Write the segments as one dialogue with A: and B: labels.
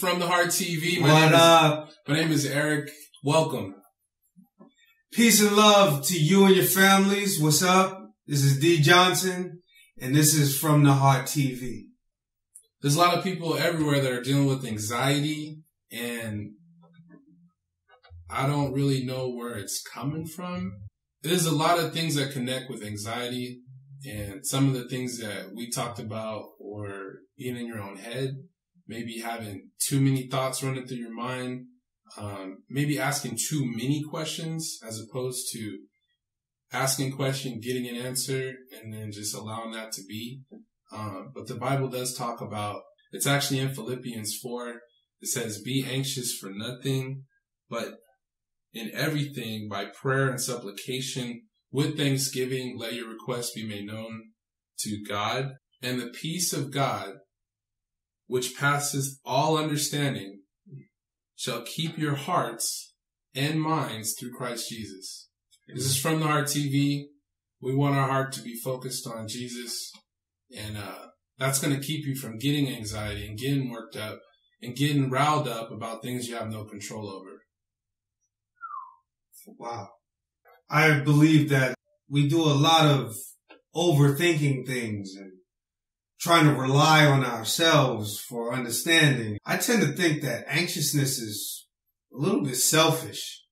A: From the Heart TV.
B: What up?
A: My name is Eric. Welcome.
B: Peace and love to you and your families. What's up? This is D. Johnson, and this is From the Heart TV.
A: There's a lot of people everywhere that are dealing with anxiety, and I don't really know where it's coming from. There's a lot of things that connect with anxiety, and some of the things that we talked about were being in your own head, maybe having too many thoughts running through your mind, maybe asking too many questions as opposed to asking a question, getting an answer, and then just allowing that to be. But the Bible does talk about, it's actually in Philippians 4, it says, be anxious for nothing, but in everything by prayer and supplication, with thanksgiving, let your requests be made known to God, and the peace of God, which passeth all understanding, shall keep your hearts and minds through Christ Jesus. This is From the Heart TV. We want our heart to be focused on Jesus, and that's going to keep you from getting anxiety and getting worked up and getting riled up about things you have no control over.
B: Wow. I believe that we do a lot of overthinking things and trying to rely on ourselves for understanding. I tend to think that anxiousness is a little bit selfish.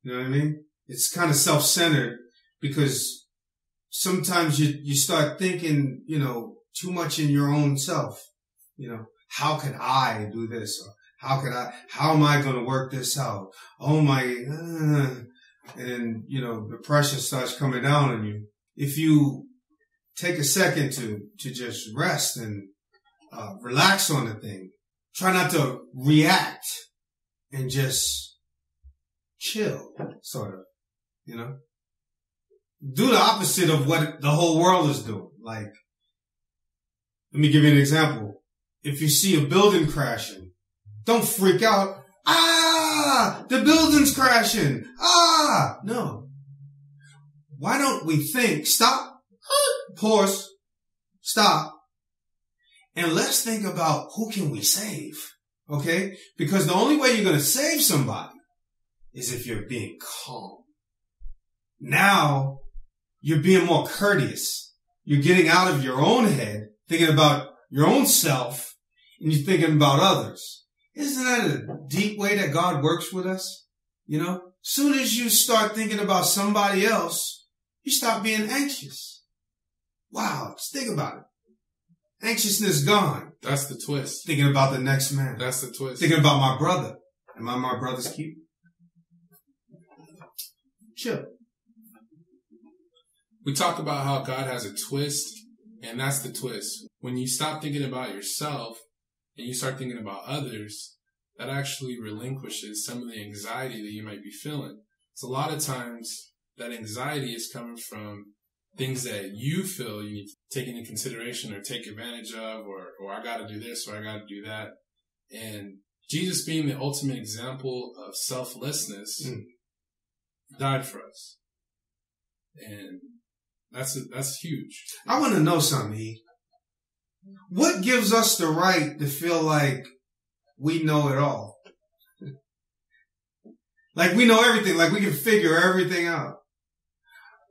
B: You know what I mean? It's kind of self-centered because sometimes you start thinking, too much in your own self. How can I do this? Or how am I going to work this out? Oh my, and then, the pressure starts coming down on you. If you take a second to just rest and relax on the thing, try not to react and just chill, sort of, do the opposite of what the whole world is doing. Like, let me give you an example. If you see a building crashing, don't freak out. The building's crashing. No. Why don't we think, stop, pause, stop, and let's think about who can we save, okay? Because the only way you're going to save somebody is if you're being calm. Now, you're being more courteous. You're getting out of your own head, thinking about your own self, and you're thinking about others. Isn't that a deep way that God works with us? Soon as you start thinking about somebody else, you stop being anxious. Wow, just think about it. Anxiousness gone.
A: That's the twist.
B: Thinking about the next man.
A: That's the twist.
B: Thinking about my brother. Am I my brother's keeper? Chill.
A: We talk about how God has a twist, and that's the twist. When you stop thinking about yourself and you start thinking about others, that actually relinquishes some of the anxiety that you might be feeling. So a lot of times that anxiety is coming from things that you feel you need to take into consideration or take advantage of, or I got to do this, or I got to do that. And Jesus, being the ultimate example of selflessness, died for us. And that's huge.
B: I want to know something, E. What gives us the right to feel like we know it all? Like we know everything, like we can figure everything out.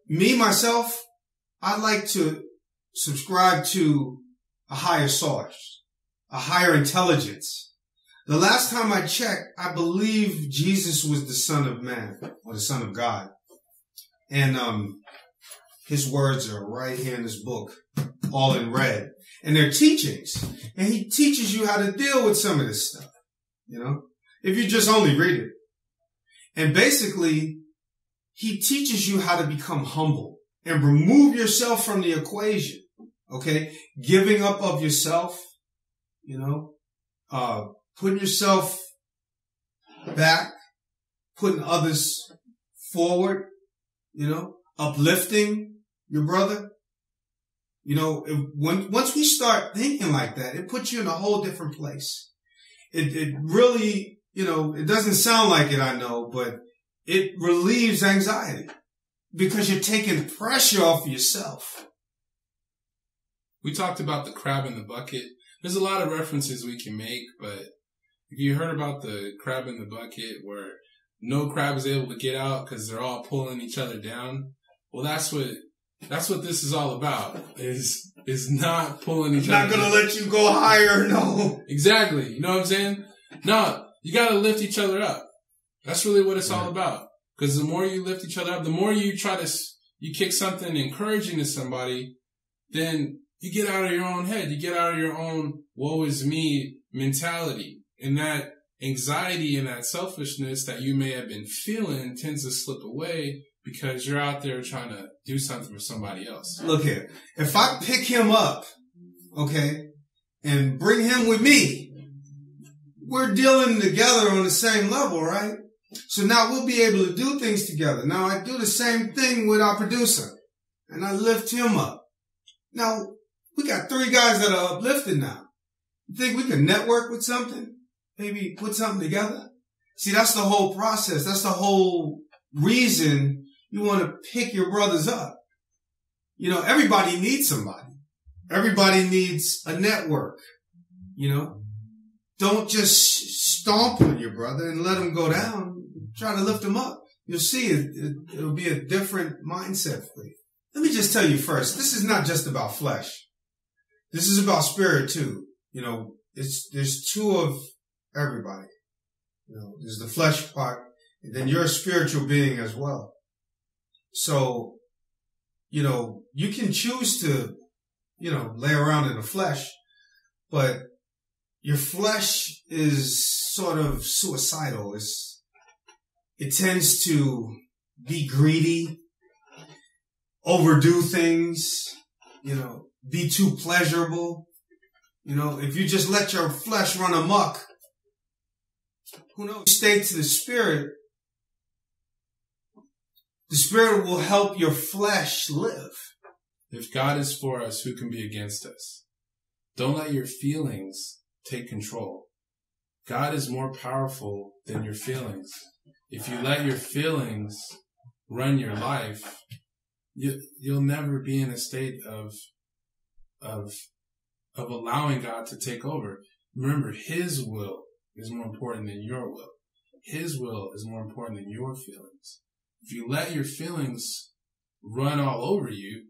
B: Me, myself, I like to subscribe to a higher source, a higher intelligence. The last time I checked, I believe Jesus was the Son of Man, or the Son of God. And his words are right here in this book, all in red. And they're teachings. And he teaches you how to deal with some of this stuff, if you just only read it. And basically, he teaches you how to become humble and remove yourself from the equation, okay? Giving up of yourself, putting yourself back, putting others forward, uplifting your brother. Once we start thinking like that, it puts you in a whole different place. It really, it doesn't sound like it, I know, but it relieves anxiety because you're taking pressure off yourself.
A: We talked about the crab in the bucket. There's a lot of references we can make, but If you heard about the crab in the bucket where no crab is able to get out because they're all pulling each other down, well, that's what this is all about. Is not pulling each other.
B: Not gonna let you go higher. No.
A: Exactly. You know what I'm saying? No, you got to lift each other up. That's really what it's all about. Because the more you lift each other up, the more you you kick something encouraging to somebody, then you get out of your own head. You get out of your own woe is me mentality. And that anxiety and that selfishness that you may have been feeling tends to slip away because you're out there trying to do something for somebody else.
B: Look here. If I pick him up, okay, and bring him with me, we're dealing together on the same level, right? So now we'll be able to do things together. Now I do the same thing with our producer, and I lift him up. Now we got 3 guys that are uplifted now. You think we can network with something? Maybe put something together? See, that's the whole process. That's the whole reason you want to pick your brothers up. You know, everybody needs somebody. Everybody needs a network, you know. Don't just stomp on your brother and let him go down. Try to lift him up. You'll see it'll be a different mindset for you. Let me just tell you first, this is not just about flesh. This is about spirit too. You know, there's 2 of everybody. You know, there's the flesh part, and then you're a spiritual being as well. So, you know, you can choose to, you know, lay around in the flesh, but your flesh is sort of suicidal. It tends to be greedy, overdo things, you know, be too pleasurable. You know, if you just let your flesh run amok, who knows? Stay to the spirit will help your flesh live.
A: If God is for us, who can be against us? Don't let your feelings take control. God is more powerful than your feelings. If you let your feelings run your life, you'll never be in a state of allowing God to take over. Remember, His will is more important than your will. His will is more important than your feelings. If you let your feelings run all over you,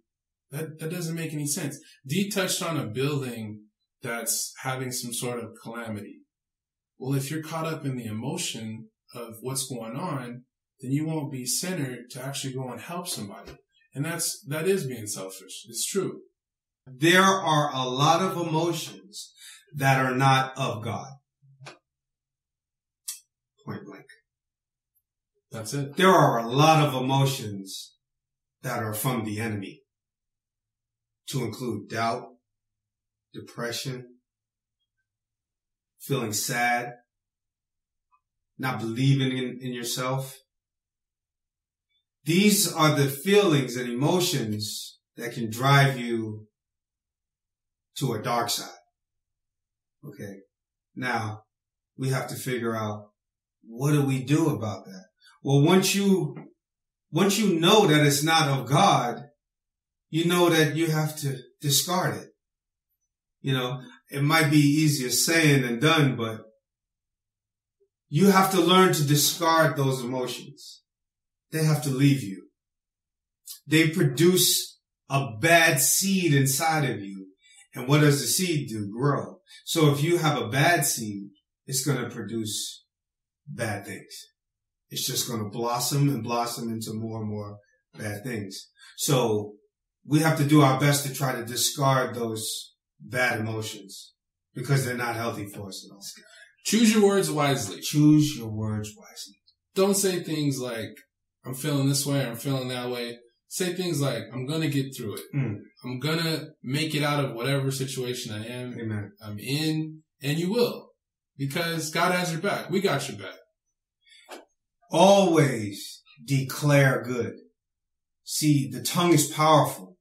A: that doesn't make any sense. Dee touched on a building that's having some sort of calamity. Well, if you're caught up in the emotion of what's going on, then you won't be centered to actually go and help somebody. And that is being selfish. It's true.
B: There are a lot of emotions that are not of God. Point blank.
A: That's it.
B: There are a lot of emotions that are from the enemy, to include doubt, depression, feeling sad, not believing in yourself. These are the feelings and emotions that can drive you to a dark side. Okay. Now, we have to figure out, what do we do about that? Well, once you know that it's not of God, you know that you have to discard it. You know, it might be easier saying than done, but you have to learn to discard those emotions. They have to leave you. They produce a bad seed inside of you. And what does the seed do? Grow. So if you have a bad seed, it's going to produce bad things. It's just going to blossom and blossom into more and more bad things. So we have to do our best to try to discard those bad emotions because they're not healthy for us at all.
A: Choose your words wisely.
B: Choose your words wisely.
A: Don't say things like, I'm feeling this way, I'm feeling that way. Say things like, I'm going to get through it. I'm going to make it out of whatever situation I am.
B: Amen.
A: I'm in, and you will. Because God has your back. We got your back.
B: Always declare good. See, the tongue is powerful.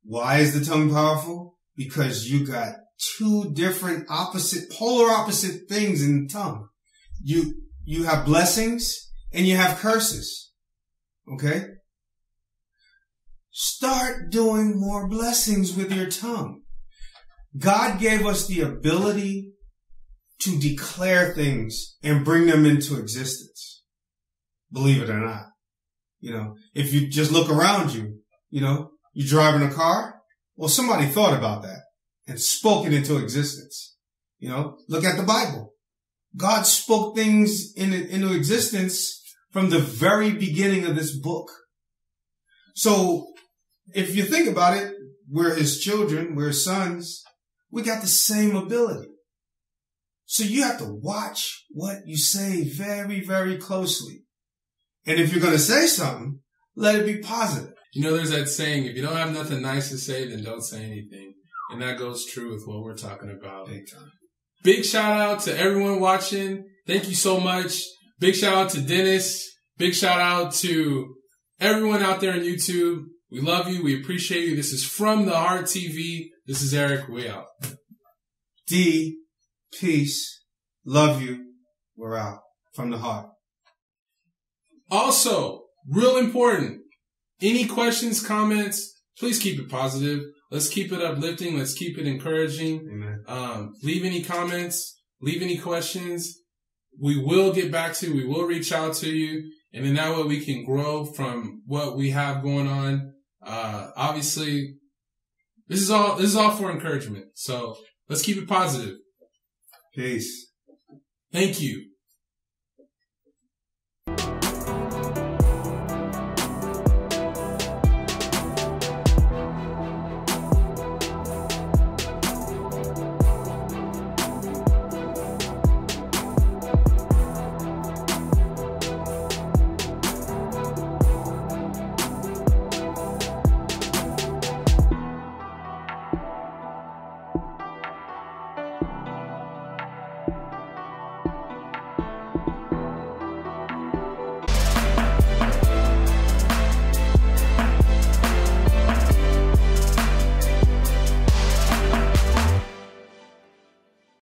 B: Why is the tongue powerful? Because you got 2 different polar opposite things in the tongue. You have blessings and you have curses. Okay? Start doing more blessings with your tongue. God gave us the ability to declare things and bring them into existence. Believe it or not. You know, if you just look around you, you know, you're driving a car. Well, somebody thought about that and spoke it into existence. You know, look at the Bible. God spoke things into existence from the very beginning of this book. So if you think about it, we're his children, we're his sons. We got the same ability. So you have to watch what you say very, very closely. And if you're going to say something, let it be positive.
A: You know, there's that saying, if you don't have nothing nice to say, then don't say anything. And that goes true with what we're talking about.
B: Big time.
A: Big shout out to everyone watching. Thank you so much. Big shout out to Dennis. Big shout out to everyone out there on YouTube. We love you. We appreciate you. This is From the Heart TV. This is Eric. We out.
B: D, peace, love you. We're out. From the heart.
A: Also, real important, any questions, comments, please keep it positive. Let's keep it uplifting. Let's keep it encouraging.
B: Amen.
A: Leave any comments, leave any questions. We will get back to you. We will reach out to you. And then that way we can grow from what we have going on. Obviously, this is all for encouragement. So let's keep it positive.
B: Peace.
A: Thank you.